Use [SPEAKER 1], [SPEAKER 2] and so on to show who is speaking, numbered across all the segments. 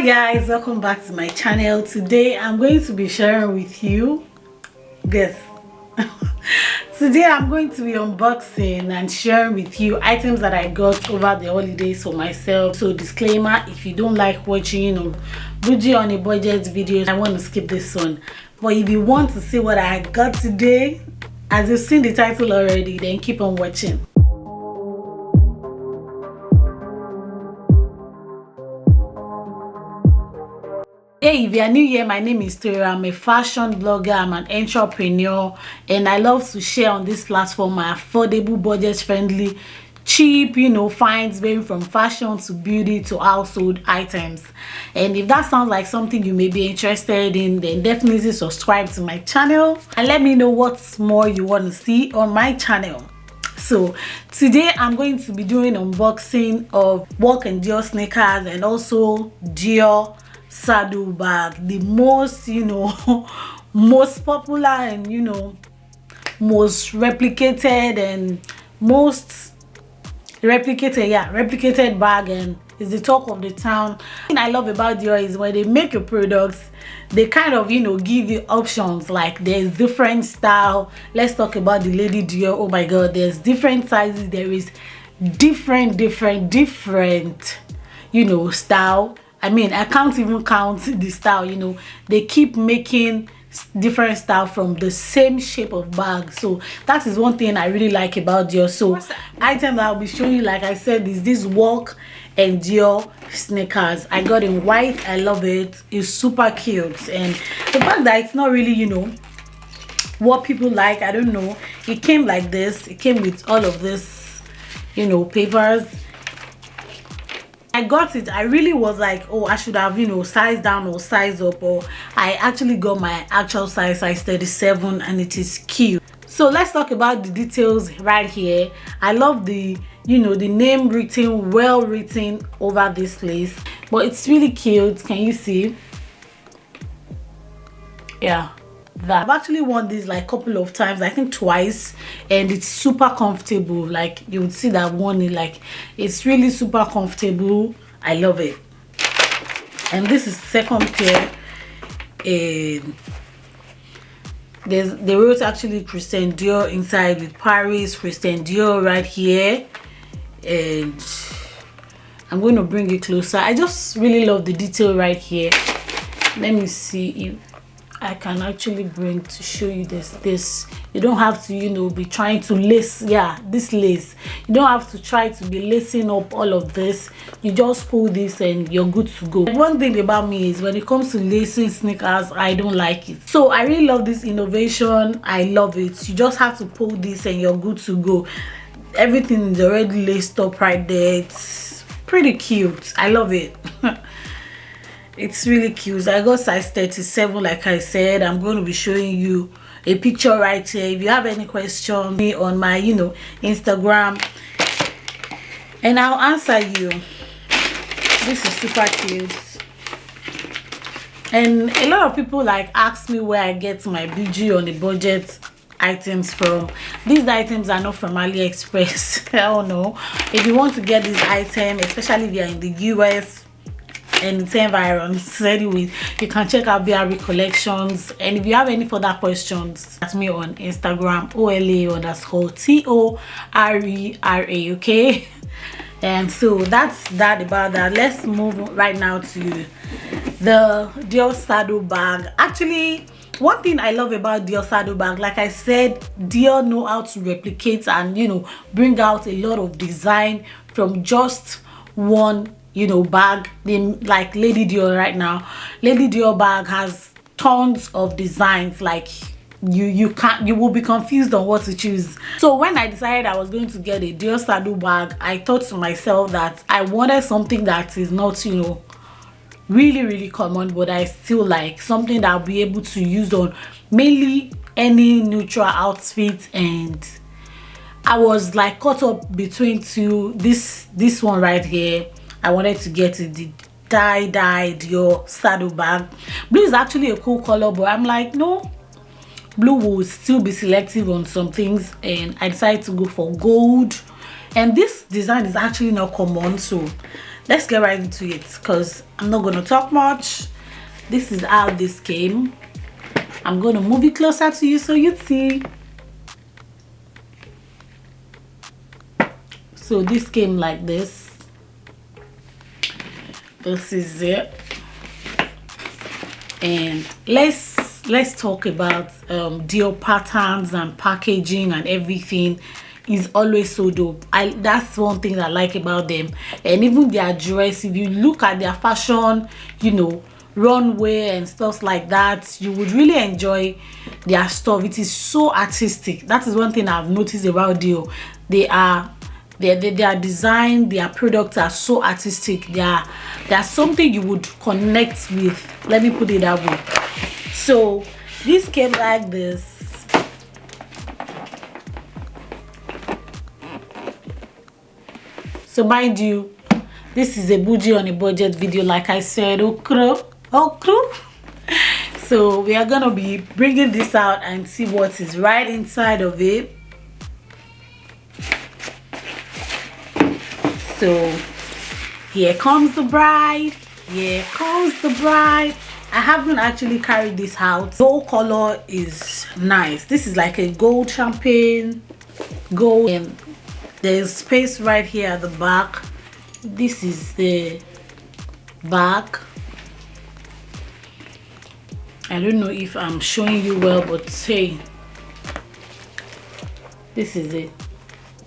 [SPEAKER 1] Hi guys, welcome back to my channel. Today I'm going to be sharing with you today I'm going to be unboxing and sharing with you items that I got over the holidays for myself. So disclaimer, if you don't like watching Boujee on a budget videos, I want to skip this one. But if you want to see what I got today, as you've seen the title already, then keep on watching. Hey, if you are new here, my name is Tori. I'm a fashion blogger, I'm an entrepreneur, and I love to share on this platform my affordable, budget-friendly, cheap, finds varying from fashion to beauty to household items. And if that sounds like something you may be interested in, then definitely subscribe to my channel and let me know what's more you want to see on my channel. So today I'm going to be doing unboxing of Walk and Dior sneakers and also Dior saddle bag, the most most popular and most replicated bag, and is the talk of the town. What I love about Dior is when they make your products, they kind of give you options. Like there's different style. Let's talk about the lady Dior. Oh my god, there's different sizes, there is different style. I mean, I can't even count the style. They keep making different style from the same shape of bag. So that is one thing I really like about Dior. So item that I'll be showing you, like I said, is this Walk and Dior sneakers. I got in white. I love it. It's super cute, and the fact that it's not really what people like, I don't know. It came like this. It came with all of this papers. I got it. I really was like, oh, I should have size down or size up, or I actually got my actual size 37, and it is cute. So let's talk about the details right here. I love the the name written, well written over this place, but it's really cute. Can you see? Yeah, that I've actually worn this like a couple of times, I think twice, and it's super comfortable. Like you would see that I've worn it, like it's really super comfortable. I love it. And this is second pair. They wrote actually Christian Dior inside with Paris, Christian Dior right here, and I'm going to bring it closer. I just really love the detail right here. Let me see if I can actually bring to show you this. You don't have to be trying to lace. Yeah, this lace, you don't have to try to be lacing up all of this. You just pull this and you're good to go. One thing about me is when it comes to lacing sneakers, I don't like it. So I really love this innovation. I love it. You just have to pull this and you're good to go. Everything is already laced up right there. It's pretty cute. I love it. It's really cute. I got size 37, like I said. I'm going to be showing you a picture right here. If you have any questions, me on my Instagram, and I'll answer you. This is super cute, and a lot of people ask me where I get my Boujee on a budget items from. These items are not from AliExpress. Hell no. If you want to get this item, especially if you're in the US and its environs, anyway, you can check out BRE collections. And if you have any further questions, ask me on Instagram, OLA_TORERA, okay? And so that's that about that. Let's move right now to the Dior saddle bag. Actually, one thing I love about Dior saddle bag, like I said, Dior know how to replicate and bring out a lot of design from just one bag. Like Lady Dior right now, Lady Dior bag has tons of designs. Like you will be confused on what to choose. So when I decided I was going to get a Dior saddle bag, I thought to myself that I wanted something that is not really common, but I still like something that I'll be able to use on mainly any neutral outfit. And I was like caught up between two. This one right here, I wanted to get the dye Dior saddle bag. Blue is actually a cool color, but I'm like, no, blue will still be selective on some things, and I decided to go for gold. And this design is actually not common, so let's get right into it because I'm not going to talk much. This is how this came. I'm going to move it closer to you so you see. So this came like this. This is it. And let's talk about Dior patterns and packaging and everything. Is always so dope. That's one thing I like about them. And even their dress, if you look at their fashion, you know, runway and stuff like that, you would really enjoy their stuff. It is so artistic. That is one thing I've noticed about Dior. Their design, their products are so artistic. They are something you would connect with. Let me put it that way. So this came like this. So mind you, this is a Boujee on a budget video, like I said. Okro. So we are gonna be bringing this out and see what is right inside of it. So here comes the bride. Here comes the bride. I haven't actually carried this out. Gold color is nice. This is like a gold champagne gold. And there's space right here at the back. This is the back. I don't know if I'm showing you well, but hey, this is it.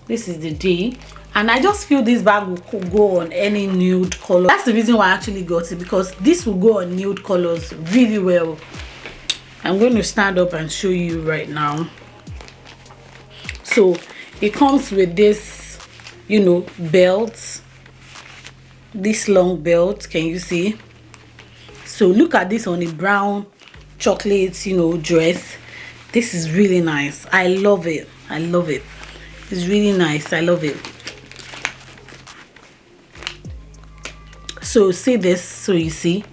[SPEAKER 1] This is the D. And I just feel this bag will go on any nude color. That's the reason why I actually got it, because this will go on nude colors really well. I'm going to stand up and show you right now. So it comes with this, you know, belt. This long belt, can you see? So look at this on a brown chocolate, you know, dress. This is really nice. I love it. I love it. It's really nice. I love it. So see this, so you see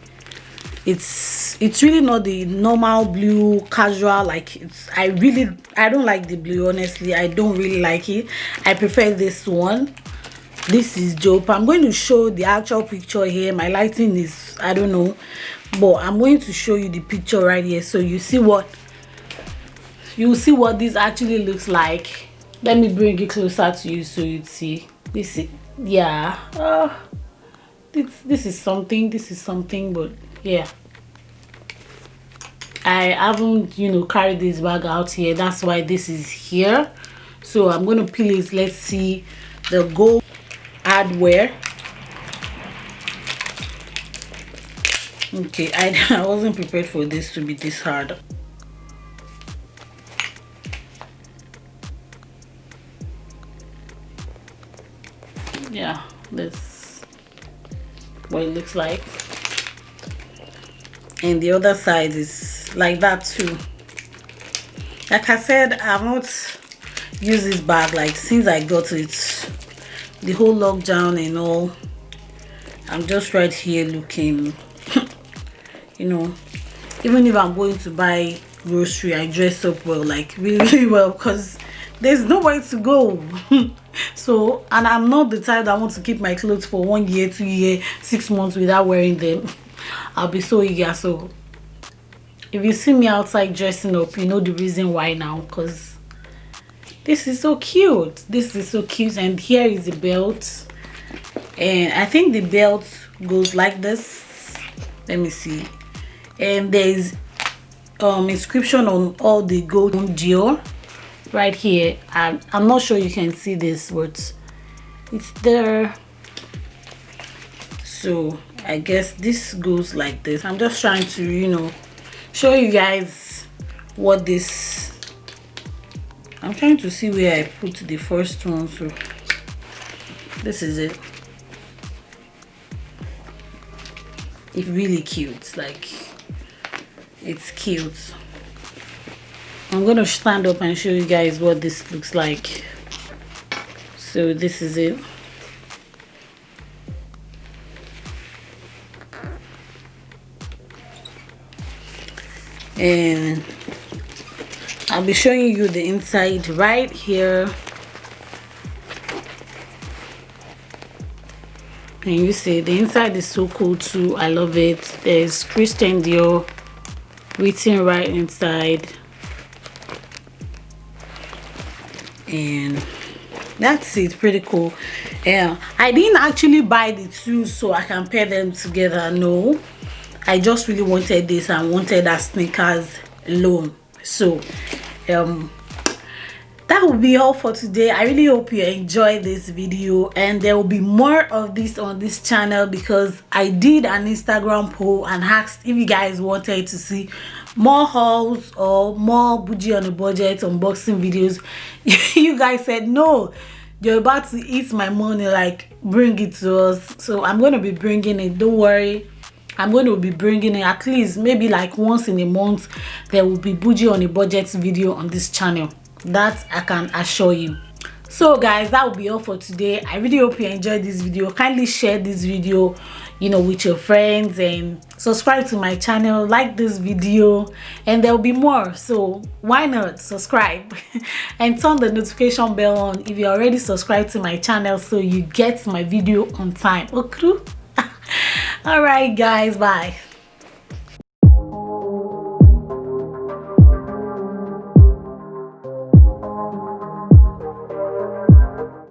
[SPEAKER 1] it's really not the normal blue casual. Like I don't like the blue, honestly. I don't really like it. I prefer this one. This is dope. I'm going to show the actual picture here. My lighting is, I don't know, but I'm going to show you the picture right here so you see what this actually looks like. Let me bring it closer to you so you'd see. This is, yeah, this is something, but yeah, I haven't, you know, carried this bag out here. That's why this is here. So I'm going to peel it. Let's see the gold hardware. Okay, I wasn't prepared for this to be this hard. Yeah, this what it looks like, and the other side is like that too. Like I said, I've not used this bag like since I got it, the whole lockdown and all. I'm just right here looking. You know, even if I'm going to buy grocery, I dress up well, like really well, because there's nowhere to go. So, and I'm not the type that wants to keep my clothes for 1 year, 2 years, 6 months without wearing them. I'll be so eager. So if you see me outside dressing up, you know the reason why now, because this is so cute. This is so cute. And here is the belt, and I think the belt goes like this. Let me see. And there's inscription on all the gold Dior right here. I'm not sure you can see this, but it's there. So I guess this goes like this. I'm just trying to, you know, show you guys what this, I'm trying to see where I put the first one. So this is it. It's really cute. Like, it's cute. I'm gonna stand up and show you guys what this looks like. So this is it. And I'll be showing you the inside right here. And you see the inside is so cool too. I love it. There's Christian Dior written right inside, and that's it. Pretty cool. Yeah, I didn't actually buy the two so I can pair them together. No, I just really wanted this and wanted that sneakers alone. So that will be all for today. I really hope you enjoyed this video, and there will be more of this on this channel because I did an Instagram poll and asked if you guys wanted to see more hauls or more Boujee on a budget unboxing videos. You guys said no, you're about to eat my money, like bring it to us. So I'm going to be bringing it, don't worry. I'm going to be bringing it at least maybe like once in a month. There will be Boujee on a budget video on this channel, that I can assure you. So guys, that will be all for today. I really hope you enjoyed this video. Kindly share this video, you know, with your friends, and subscribe to my channel, like this video, and there will be more. So why not subscribe and turn the notification bell on if you're already subscribed to my channel so you get my video on time. Okay. All right guys, bye.